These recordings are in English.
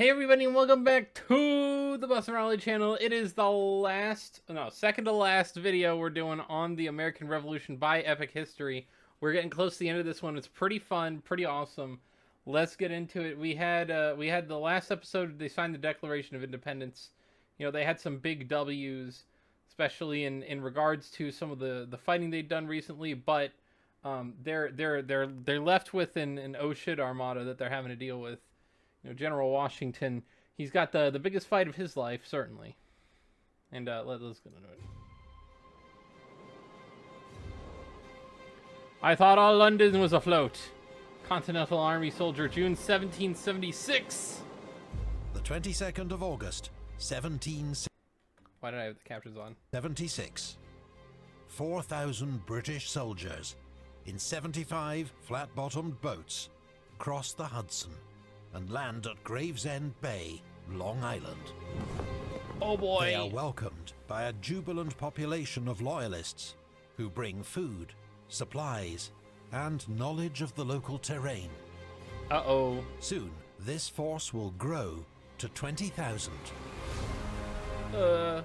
Hey everybody, and welcome back to the Boston-Raleigh channel. It is the second to last video we're doing on the American Revolution by Epic History. We're getting close to the end of this one. It's pretty fun, pretty awesome. Let's get into it. We had the last episode. They signed the Declaration of Independence. You know, they had some big W's, especially in regards to some of the fighting they'd done recently. But they're left with an oh shit armada that they're having to deal with. You know, General Washington, he's got the biggest fight of his life, certainly. And let's get into it. I thought all London was afloat. Continental Army soldier, June 1776. The 22nd of August, 1776. Why did I have the captions on? 4,000 British soldiers in 75 flat-bottomed boats cross the Hudson and land at Gravesend Bay, Long Island. Oh boy! They are welcomed by a jubilant population of loyalists who bring food, supplies, and knowledge of the local terrain. Uh-oh. Soon, this force will grow to 20,000.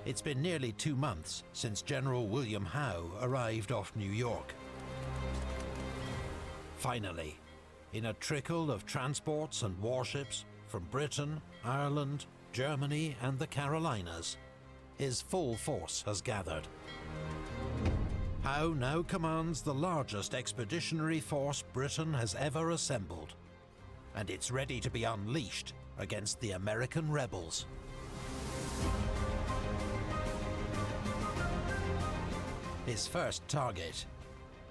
It's been nearly 2 months since General William Howe arrived off New York. Finally, in a trickle of transports and warships from Britain, Ireland, Germany, and the Carolinas, his full force has gathered. Howe now commands the largest expeditionary force Britain has ever assembled, and it's ready to be unleashed against the American rebels. His first target: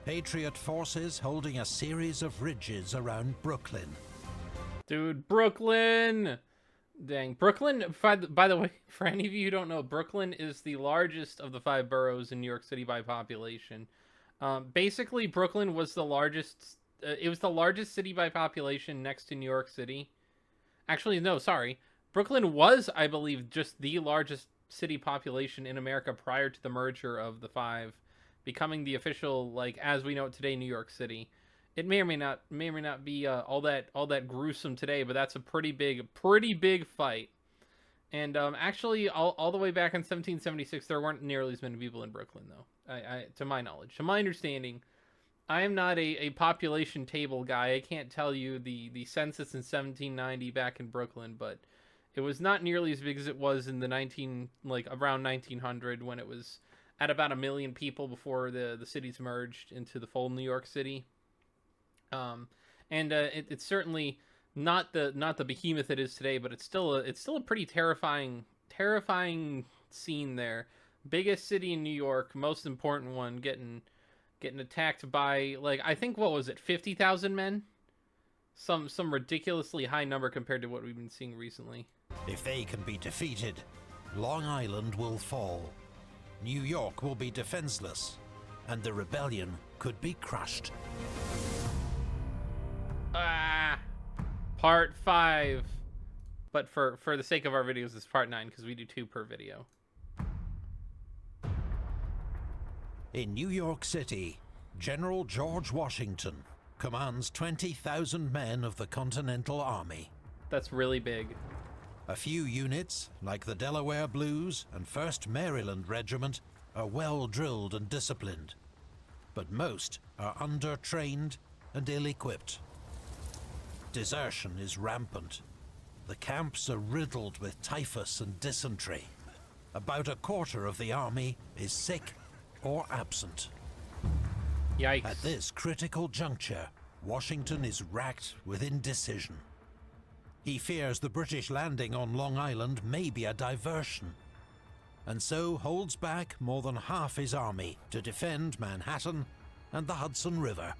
Patriot forces holding a series of ridges around Brooklyn. Dude, Brooklyn! Dang. Brooklyn, by the way, for any of you who don't know, Brooklyn is the largest of the 5 boroughs in New York City by population. Basically, Brooklyn was the largest, it was the largest city by population next to New York City. Actually, no, sorry. Brooklyn was, I believe, just the largest city population in America prior to the merger of the 5. Becoming the official, like, as we know it today, New York City. It may or may not be all that gruesome today, but that's a pretty big fight. And actually, all the way back in 1776, there weren't nearly as many people in Brooklyn, though. To my knowledge, to my understanding, I am not a population table guy. I can't tell you the census in 1790 back in Brooklyn, but it was not nearly as big as it was in the around 1900 when it was at about 1 million people before the cities merged into the full New York City. It's certainly not the behemoth it is today, but it's still a pretty terrifying scene there. Biggest city in New York, most important one, getting attacked by, like, I think, what was it, 50,000 men? Some ridiculously high number compared to what we've been seeing recently. If they can be defeated, Long Island will fall. New York will be defenseless, and the rebellion could be crushed. Part 5. But for the sake of our videos, it's part 9, because we do 2 per video. In New York City, General George Washington commands 20,000 men of the Continental Army. That's really big. A few units, like the Delaware Blues and 1st Maryland Regiment, are well drilled and disciplined, but most are under-trained and ill-equipped. Desertion is rampant. The camps are riddled with typhus and dysentery. About a quarter of the army is sick or absent. Yikes. At this critical juncture, Washington is racked with indecision. He fears the British landing on Long Island may be a diversion, and so holds back more than half his army to defend Manhattan and the Hudson River.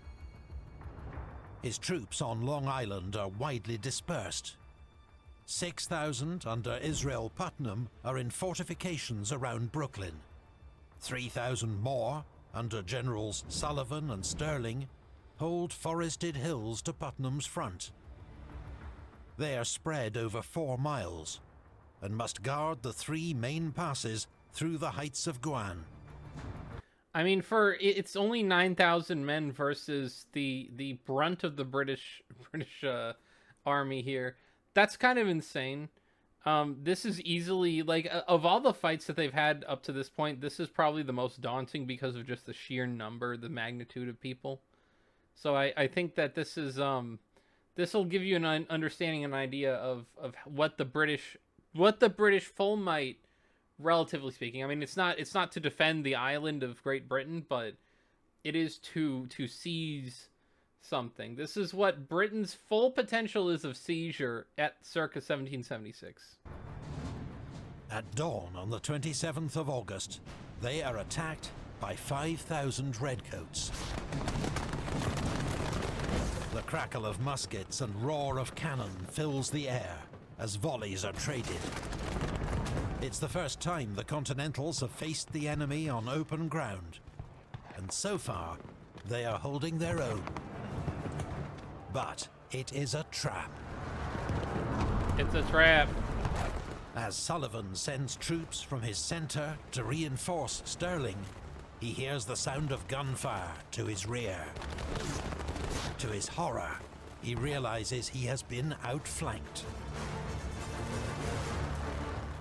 His troops on Long Island are widely dispersed. 6,000 under Israel Putnam are in fortifications around Brooklyn. 3,000 more, under Generals Sullivan and Sterling, hold forested hills to Putnam's front. They are spread over 4 miles and must guard the 3 main passes through the heights of Guan. I mean, it's only 9,000 men versus the brunt of the British army here. That's kind of insane. This is easily like of all the fights that they've had up to this point, this is probably the most daunting because of just the sheer number, the magnitude of people. So I think that this will give you an understanding, an idea of what the British full might, relatively speaking. I mean, it's not to defend the island of Great Britain, but it is to seize something. This is what Britain's full potential is of seizure at circa 1776. At dawn on the 27th of August, they are attacked by 5,000 redcoats. The crackle of muskets and roar of cannon fills the air as volleys are traded. It's the first time the Continentals have faced the enemy on open ground, and so far, they are holding their own. But it is a trap. It's a trap. As Sullivan sends troops from his centre to reinforce Stirling, he hears the sound of gunfire to his rear. To his horror, he realizes he has been outflanked.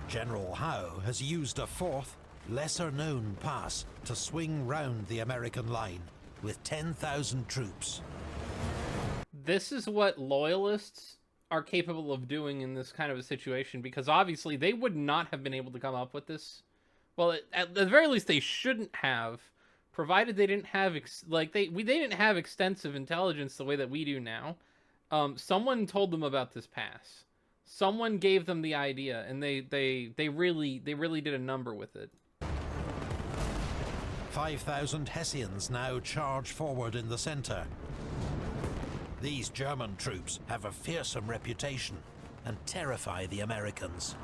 General Howe has used a fourth, lesser-known pass to swing round the American line with 10,000 troops. This is what loyalists are capable of doing in this kind of a situation, because obviously they would not have been able to come up with this. Well, at the very least, they shouldn't have, provided they didn't have they didn't have extensive intelligence the way that we do now. Someone told them about this pass. Someone gave them the idea, and they really did a number with it. 5,000 Hessians now charge forward in the centre. These German troops have a fearsome reputation and terrify the Americans.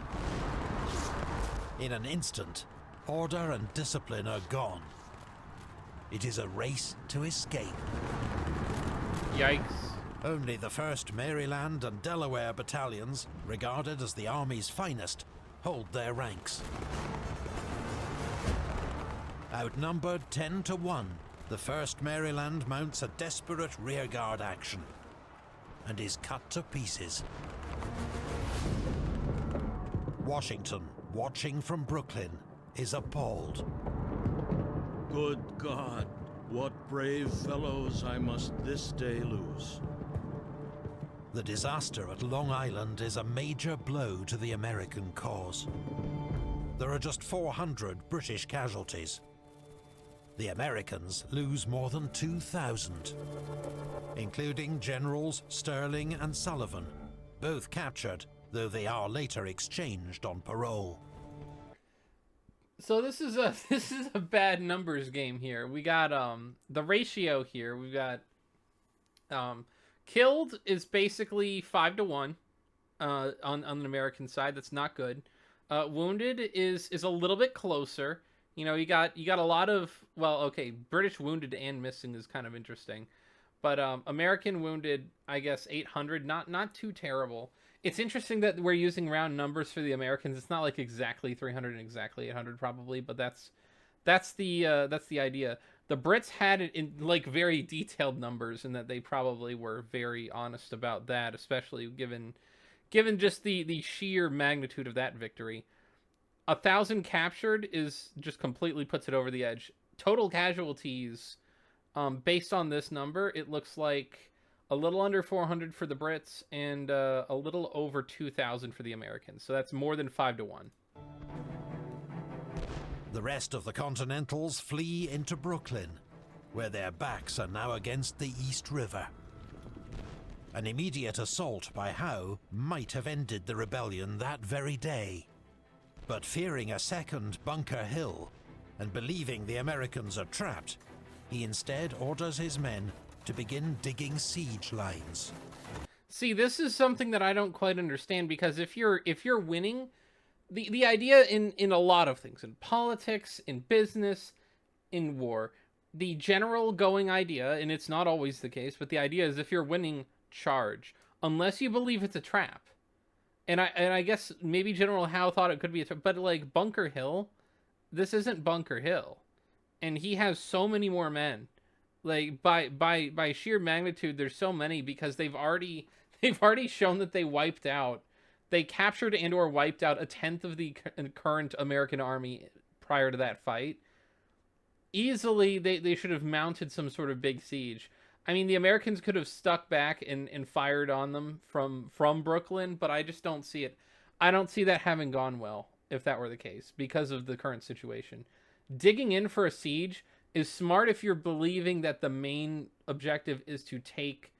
In an instant, order and discipline are gone. It is a race to escape. Yikes. Only the 1st Maryland and Delaware battalions, regarded as the Army's finest, hold their ranks. Outnumbered 10 to 1, the 1st Maryland mounts a desperate rearguard action and is cut to pieces. Washington, watching from Brooklyn, is appalled. Good God, what brave fellows I must this day lose. The disaster at Long Island is a major blow to the American cause. There are just 400 British casualties. The Americans lose more than 2,000, including Generals Stirling and Sullivan, both captured, though they are later exchanged on parole. So this is a bad numbers game here. We got the ratio here. We've got killed is basically 5 to 1 on the American side. That's not good. Wounded is a little bit closer. You know, you got a lot of, well, okay, British wounded and missing is kind of interesting. But American wounded, I guess 800, not too terrible. It's interesting that we're using round numbers for the Americans. It's not like exactly 300 and exactly 800 probably, but that's the idea. The Brits had it in like very detailed numbers, and that they probably were very honest about that, especially given just the sheer magnitude of that victory. 1,000 captured is just completely puts it over the edge. Total casualties, based on this number, it looks like a little under 400 for the Brits and a little over 2,000 for the Americans. So that's more than 5 to 1. The rest of the Continentals flee into Brooklyn, where their backs are now against the East River. An immediate assault by Howe might have ended the rebellion that very day. But fearing a second Bunker Hill, and believing the Americans are trapped, he instead orders his men to begin digging siege lines. See, this is something that I don't quite understand, because if you're winning, the idea in a lot of things, in politics, in business, in war, the general going idea, and it's not always the case, but the idea is if you're winning, charge, unless you believe it's a trap. And I guess maybe General Howe thought it could be a trap, but like Bunker Hill, this isn't Bunker Hill, and he has so many more men. Like by sheer magnitude, there's so many, because they've already shown that they wiped out they captured and or wiped out a tenth of the current American army prior to that fight. Easily, they should have mounted some sort of big siege. I mean, the Americans could have stuck back and fired on them from Brooklyn, but I just don't see it. I don't see that having gone well, if that were the case, because of the current situation. Digging in for a siege is smart if you're believing that the main objective is to take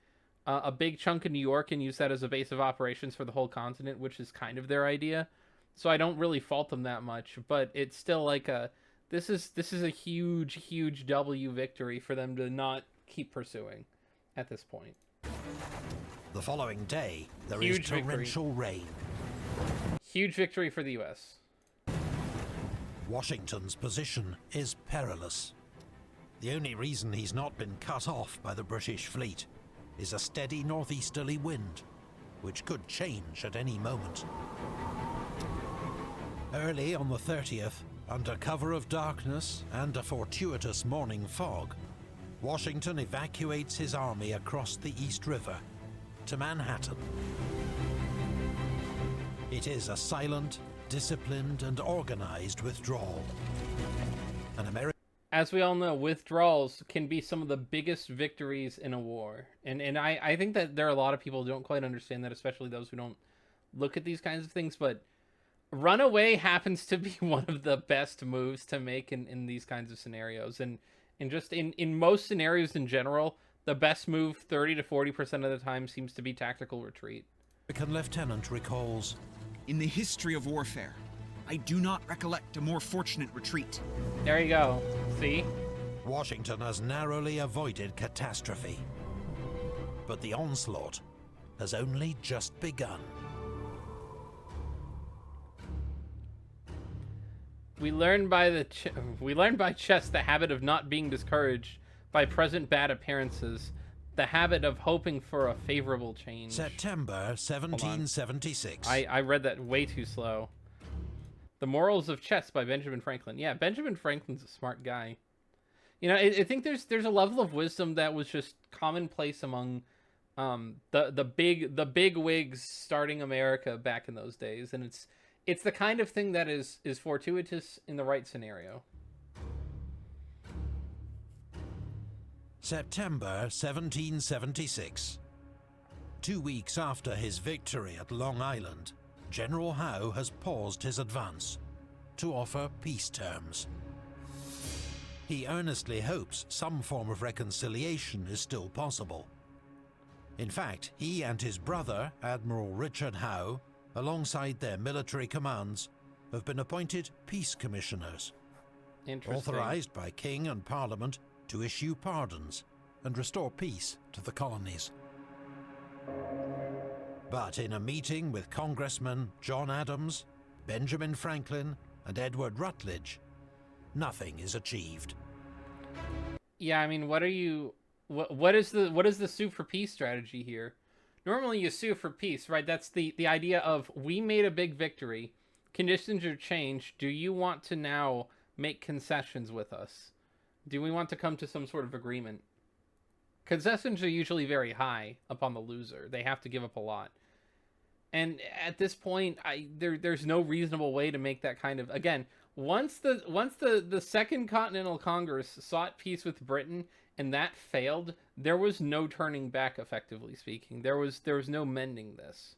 a big chunk of New York and use that as a base of operations for the whole continent, which is kind of their idea. So I don't really fault them that much, but it's still like this is a huge W victory for them to not keep pursuing at this point. The following day, there Huge is torrential rain. Huge victory for the U.S. Washington's position is perilous. The only reason he's not been cut off by the British fleet is a steady northeasterly wind, which could change at any moment. Early on the 30th, under cover of darkness and a fortuitous morning fog, Washington evacuates his army across the East River to Manhattan. It is a silent, disciplined, and organized withdrawal. As we all know, withdrawals can be some of the biggest victories in a war. And I think that there are a lot of people who don't quite understand that, especially those who don't look at these kinds of things. But runaway happens to be one of the best moves to make in these kinds of scenarios. And just in most scenarios in general, the best move 30 to 40% of the time seems to be tactical retreat. American lieutenant recalls, "In the history of warfare, I do not recollect a more fortunate retreat." There you go. See? Washington has narrowly avoided catastrophe. But the onslaught has only just begun. We learn by chess the habit of not being discouraged by present bad appearances, the habit of hoping for a favorable change. September 1776. I read that way too slow. The Morals of Chess by Benjamin Franklin. Yeah, Benjamin Franklin's a smart guy. You know, I think there's a level of wisdom that was just commonplace among the big wigs starting America back in those days, and it's the kind of thing that is fortuitous in the right scenario. September 1776. 2 weeks after his victory at Long Island, General Howe has paused his advance to offer peace terms. He earnestly hopes some form of reconciliation is still possible. In fact, he and his brother, Admiral Richard Howe, alongside their military commands, have been appointed peace commissioners, authorized by King and Parliament to issue pardons and restore peace to the colonies. But in a meeting with Congressmen John Adams, Benjamin Franklin, and Edward Rutledge, nothing is achieved. Yeah, I mean, what is the sue for peace strategy here? Normally you sue for peace, right? That's the idea of, we made a big victory, conditions are changed, do you want to now make concessions with us? Do we want to come to some sort of agreement? Concessions are usually very high upon the loser. They have to give up a lot. And at this point, there's no reasonable way to make that kind of... Again, once the Second Continental Congress sought peace with Britain and that failed, there was no turning back, effectively speaking. There was no mending this.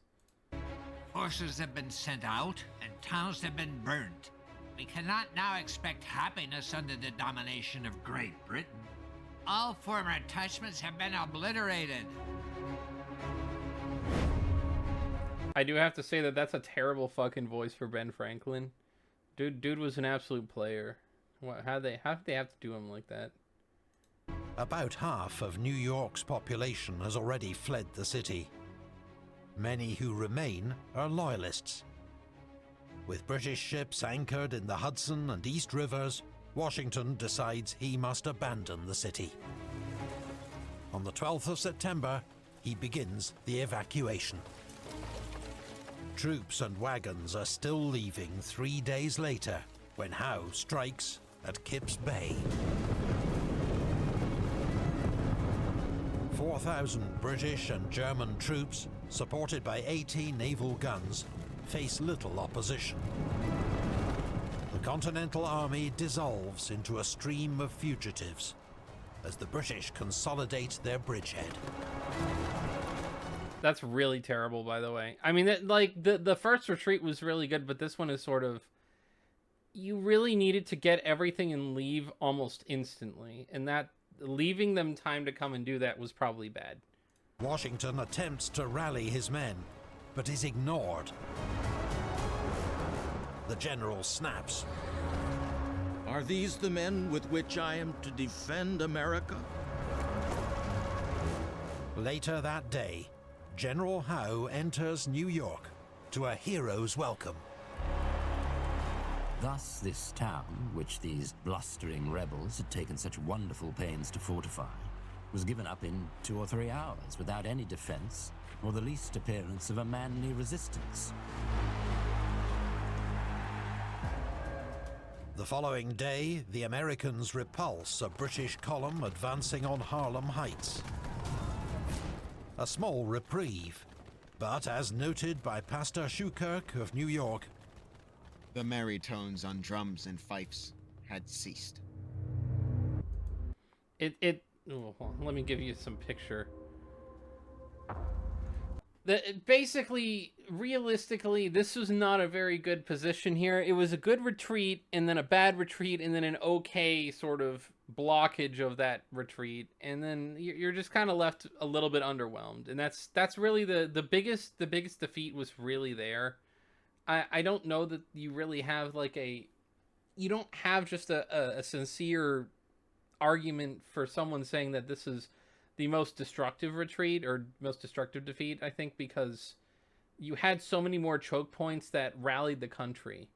Forces have been sent out and towns have been burnt. We cannot now expect happiness under the domination of Great Britain. All former attachments have been obliterated. I do have to say that that's a terrible fucking voice for Ben Franklin. Dude was an absolute player. How did they have to do him like that? About half of New York's population has already fled the city. Many who remain are loyalists. With British ships anchored in the Hudson and East Rivers, Washington decides he must abandon the city. On the 12th of September, he begins the evacuation. Troops and wagons are still leaving 3 days later when Howe strikes at Kips Bay. 4,000 British and German troops supported by 80 naval guns, face little opposition. The Continental Army dissolves into a stream of fugitives as the British consolidate their bridgehead. That's really terrible, by the way. I mean, the first retreat was really good, but this one is sort of, you really needed to get everything and leave almost instantly, and that leaving them time to come and do that was probably bad. Washington attempts to rally his men, but is ignored. The general snaps. Are these the men with which I am to defend America? Later that day, General Howe enters New York to a hero's welcome. Thus this town, which these blustering rebels had taken such wonderful pains to fortify, was given up in 2 or 3 hours without any defense or the least appearance of a manly resistance. The following day, the Americans repulse a British column advancing on Harlem Heights. A small reprieve, but as noted by Pastor Schukirk of New York, the merry tones on drums and fifes had ceased. Oh, hold on, let me give you some picture. Basically, realistically, this was not a very good position here. It was a good retreat, and then a bad retreat, and then an okay sort of blockage of that retreat, and then you're just kind of left a little bit underwhelmed. And that's really the biggest defeat was really there. I don't know that you really have you don't have just a sincere argument for someone saying that this is the most destructive retreat or most destructive defeat, I think, because you had so many more choke points that rallied the country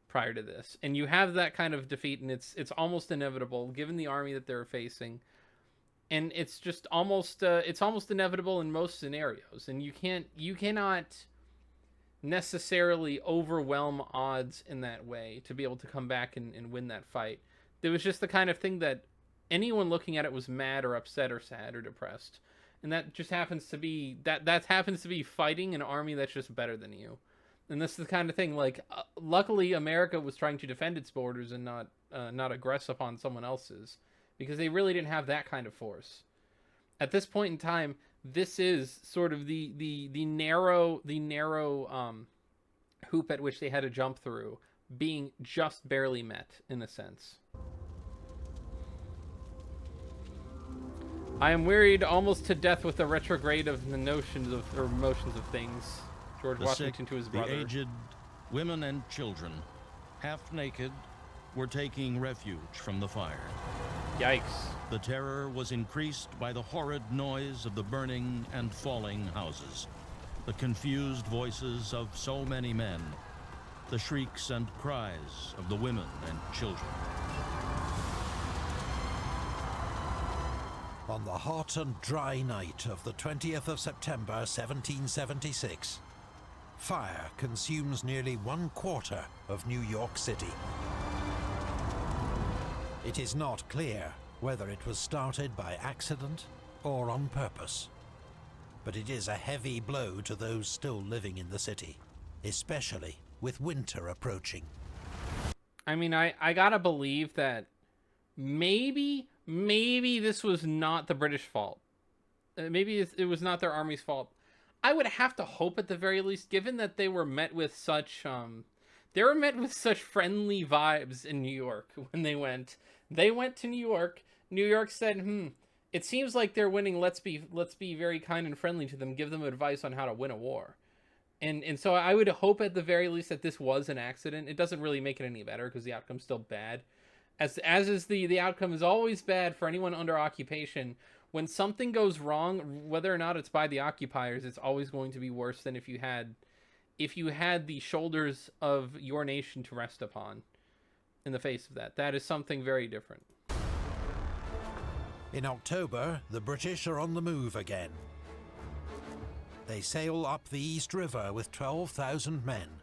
prior to this. And you have that kind of defeat, and it's almost inevitable given the army that they're facing. And it's just almost inevitable in most scenarios. And you cannot necessarily overwhelm odds in that way to be able to come back and win that fight. It was just the kind of thing that anyone looking at it was mad or upset or sad or depressed, and that just happens to be that happens to be fighting an army that's just better than you. And this is the kind of thing, luckily America was trying to defend its borders and not aggress upon someone else's, because they really didn't have that kind of force at this point in time. This is sort of the narrow hoop at which they had to jump through, being just barely met in a sense. I am wearied almost to death with the retrograde of the notions of or motions of things. George Washington to his brother. The aged, women and children, half naked, were taking refuge from the fire. Yikes. The terror was increased by the horrid noise of the burning and falling houses, the confused voices of so many men, the shrieks and cries of the women and children. On the hot and dry night of the 20th of September 1776, fire consumes nearly 1/4 of New York City. It is not clear whether it was started by accident or on purpose, but it is a heavy blow to those still living in the city, especially with winter approaching. I mean, I gotta believe that maybe this was not the British fault. Maybe it was not their army's fault. I would have to hope at the very least, given that they were met with such friendly vibes in New York when they went. They went to New York. New York said, it seems like they're winning. Let's be very kind and friendly to them. Give them advice on how to win a war. And so I would hope at the very least that this was an accident. It doesn't really make it any better because the outcome's still bad. As is the outcome is always bad for anyone under occupation. When something goes wrong, whether or not it's by the occupiers, it's always going to be worse than if you had the shoulders of your nation to rest upon in the face of that. That is something very different. In October, the British are on the move again. They sail up the East River with 12,000 men,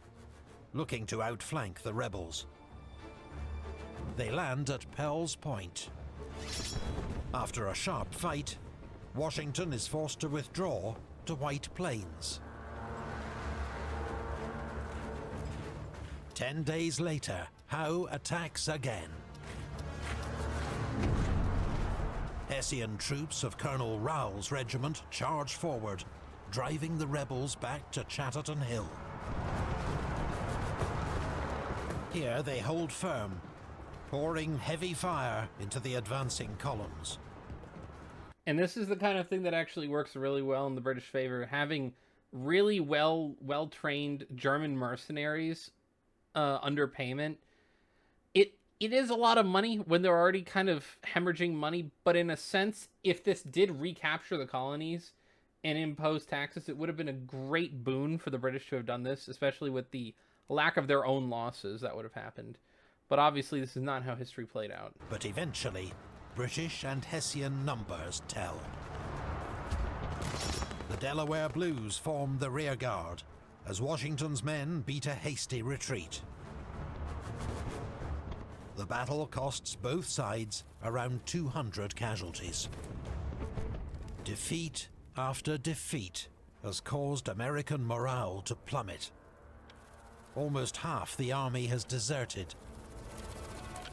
looking to outflank the rebels. They land at Pell's Point. After a sharp fight, Washington is forced to withdraw to White Plains. 10 days later, Howe attacks again. Hessian troops of Colonel Raoul's regiment charge forward, driving the rebels back to Chatterton Hill. Here they hold firm, pouring heavy fire into the advancing columns. And this is the kind of thing that actually works really well in the British favor, having really well-trained German mercenaries under payment. It is a lot of money when they're already kind of hemorrhaging money, but in a sense, if this did recapture the colonies and impose taxes, it would have been a great boon for the British to have done this, especially with the lack of their own losses that would have happened. But obviously, this is not how history played out. But eventually, British and Hessian numbers tell. The Delaware Blues form the rear guard, as Washington's men beat a hasty retreat. The battle costs both sides around 200 casualties. Defeat after defeat has caused American morale to plummet. Almost half the army has deserted.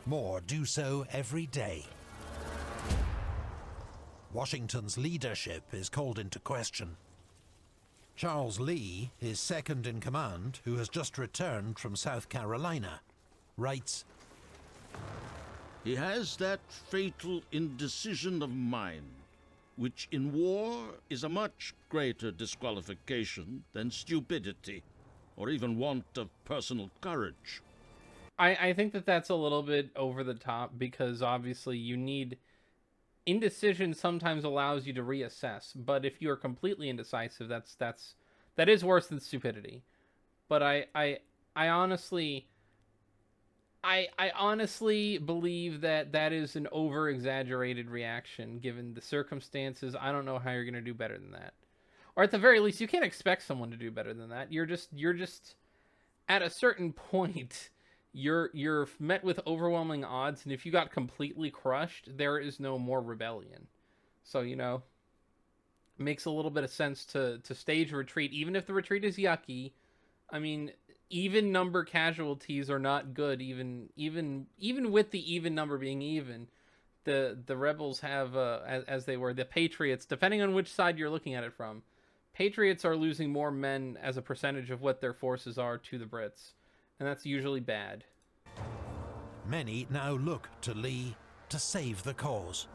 More do so every day. Washington's leadership is called into question. Charles Lee, his second in command, who has just returned from South Carolina, writes, He has that fatal indecision of mind, which in war is a much greater disqualification than stupidity, or even want of personal courage. I think that that's a little bit over the top, because obviously you need... Indecision sometimes allows you to reassess, but if you're completely indecisive, that is worse than stupidity. But I honestly believe that is an over-exaggerated reaction given the circumstances. I don't know how you're going to do better than that. Or at the very least, you can't expect someone to do better than that. You're just at a certain point, you're met with overwhelming odds, and if you got completely crushed, there is no more rebellion. So, you know, it makes a little bit of sense to stage a retreat, even if the retreat is yucky. I mean, even number casualties are not good, even with the even number being even. The rebels have, as they were, the Patriots, depending on which side you're looking at it from, Patriots are losing more men as a percentage of what their forces are to the Brits. And that's usually bad. Many now look to Lee to save the cause,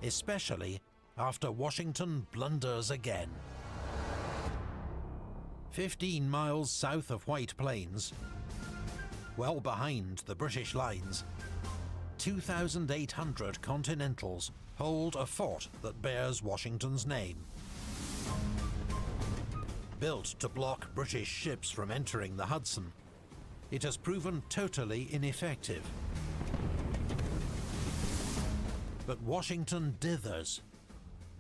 especially after Washington blunders again. 15 miles south of White Plains, well behind the British lines, 2,800 Continentals hold a fort that bears Washington's name. Built to block British ships from entering the Hudson, it has proven totally ineffective. But Washington dithers,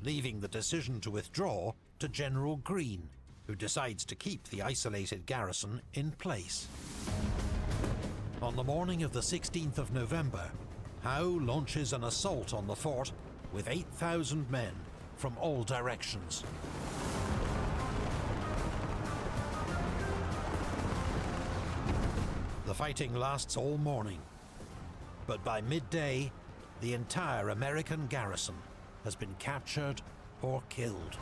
leaving the decision to withdraw to General Greene, who decides to keep the isolated garrison in place. On the morning of the 16th of November, Howe launches an assault on the fort with 8,000 men from all directions. The fighting lasts all morning, but by midday, the entire American garrison has been captured or killed.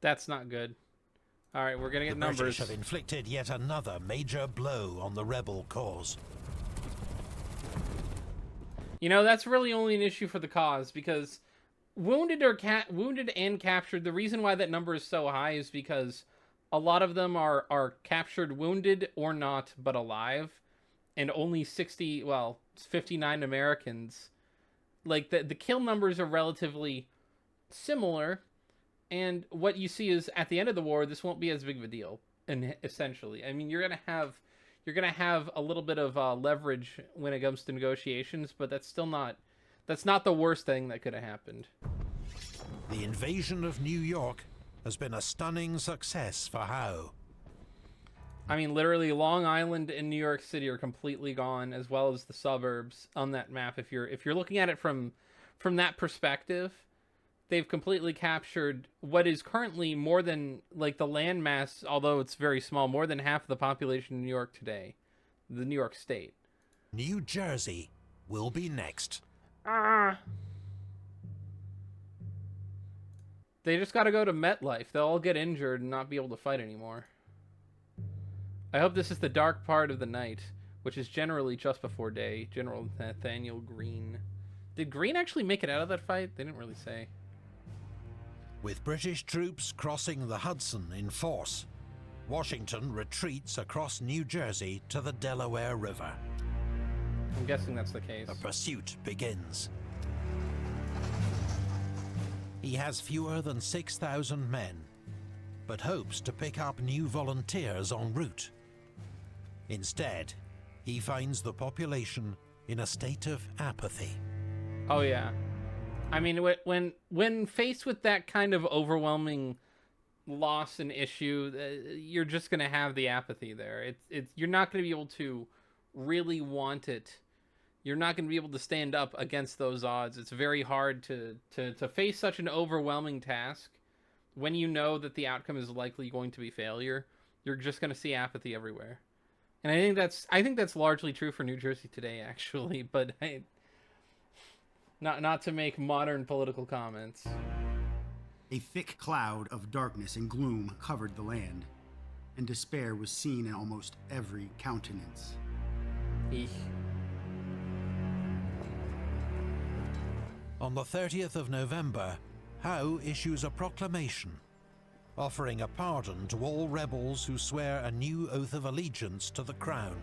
That's not good. All right, we're gonna get numbers. The British have inflicted yet another major blow on the rebel cause. You know, that's really only an issue for the cause, because wounded and captured, the reason why that number is so high is because a lot of them are captured, wounded, or not, but alive, and only 59 Americans. Like, the kill numbers are relatively similar, and what you see is, at the end of the war, this won't be as big of a deal, and essentially. I mean, you're gonna have a little bit of leverage when it comes to negotiations, but that's not the worst thing that could have happened. The invasion of New York has been a stunning success for Howe. I mean, literally, Long Island and New York City are completely gone, as well as the suburbs on that map. If you're looking at it from that perspective, they've completely captured what is currently more than, like, the landmass, although it's very small, more than half of the population in New York today, the New York State. New Jersey will be next. They just got to go to MetLife. They'll all get injured and not be able to fight anymore. I hope this is the dark part of the night, which is generally just before day. General Nathaniel Greene. Did Greene actually make it out of that fight? They didn't really say. With British troops crossing the Hudson in force, Washington retreats across New Jersey to the Delaware River. I'm guessing that's the case. The pursuit begins. He has fewer than 6,000 men, but hopes to pick up new volunteers en route. Instead, he finds the population in a state of apathy. Oh yeah, I mean, when faced with that kind of overwhelming loss and issue, you're just gonna have the apathy there. You're not gonna be able to really want it. You're not gonna be able to stand up against those odds. It's very hard to face such an overwhelming task when you know that the outcome is likely going to be failure. You're just gonna see apathy everywhere. And I think that's largely true for New Jersey today, actually. But not to make modern political comments. A thick cloud of darkness and gloom covered the land, and despair was seen in almost every countenance. Eesh. On the 30th of November, Howe issues a proclamation offering a pardon to all rebels who swear a new oath of allegiance to the crown.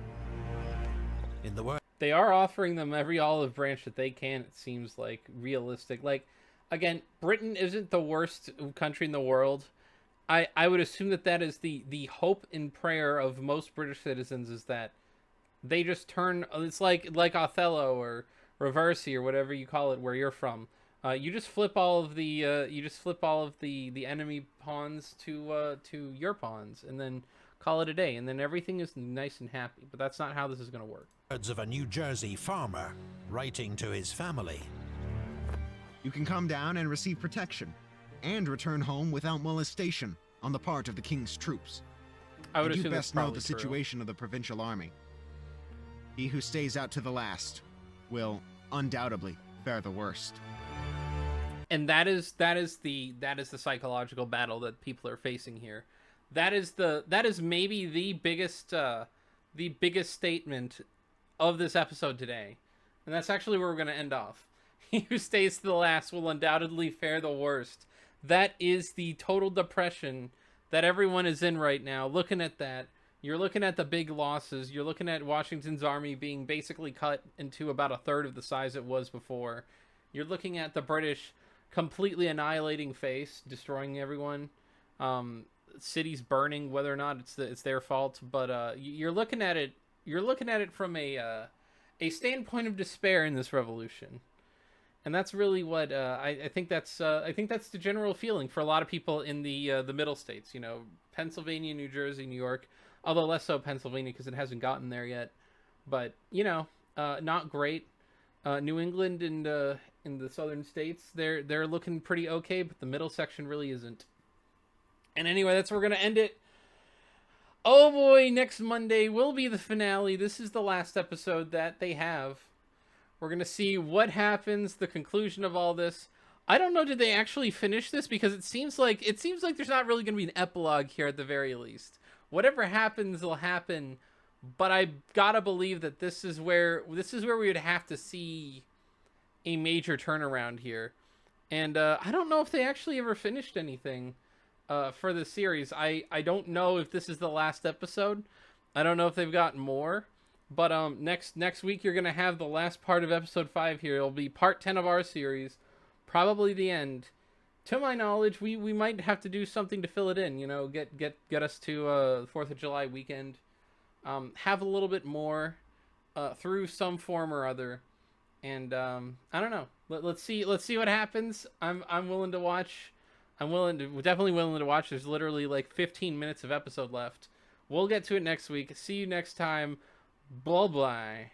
In the words, They are offering them every olive branch that they can, it seems like, realistic. Like, again, Britain isn't the worst country in the world. I would assume that is the hope and prayer of most British citizens, is that they just turn, it's like Othello or Reversi or whatever you call it where you're from. You just flip all of the enemy pawns to your pawns, and then call it a day, and then everything is nice and happy. But that's not how this is going to work. words of a New Jersey farmer writing to his family. You can come down and receive protection, and return home without molestation on the part of the king's troops. I would And you assume that's best know probably the true. situation of the provincial army. He who stays out to the last will undoubtedly fare the worst. And that is the psychological battle that people are facing here. That is maybe the biggest statement of this episode today. And that's actually where we're going to end off. He who stays to the last will undoubtedly fare the worst. That is the total depression that everyone is in right now. Looking at that, you're looking at the big losses. You're looking at Washington's army being basically cut into about a third of the size it was before. You're looking at the British completely annihilating face, destroying everyone. Cities burning, whether or not it's their fault. But you're looking at it. You're looking at it from a standpoint of despair in this revolution. And that's really what I think that's the general feeling for a lot of people in the middle states. You know, Pennsylvania, New Jersey, New York, although less so Pennsylvania because it hasn't gotten there yet. But you know, not great. New England and in the southern states, they're looking pretty okay, but the middle section really isn't. And anyway, that's where we're gonna end it. Oh boy, next Monday will be the finale. This is the last episode that they have. We're going to see what happens, the conclusion of all this. I don't know, did they actually finish this? Because it seems like there's not really going to be an epilogue here at the very least. Whatever happens will happen, but I got to believe that this is where we would have to see a major turnaround here. And I don't know if they actually ever finished anything for the series. I don't know if this is the last episode. I don't know if they've got more. But next week you're gonna have the last part of episode 5 here. It'll be part 10 of our series, probably the end. To my knowledge, we might have to do something to fill it in. You know, get us to 4th of July weekend. Have a little bit more through some form or other, and I don't know. Let's see what happens. I'm willing to watch. Definitely willing to watch. There's literally like 15 minutes of episode left. We'll get to it next week. See you next time. Bye-bye.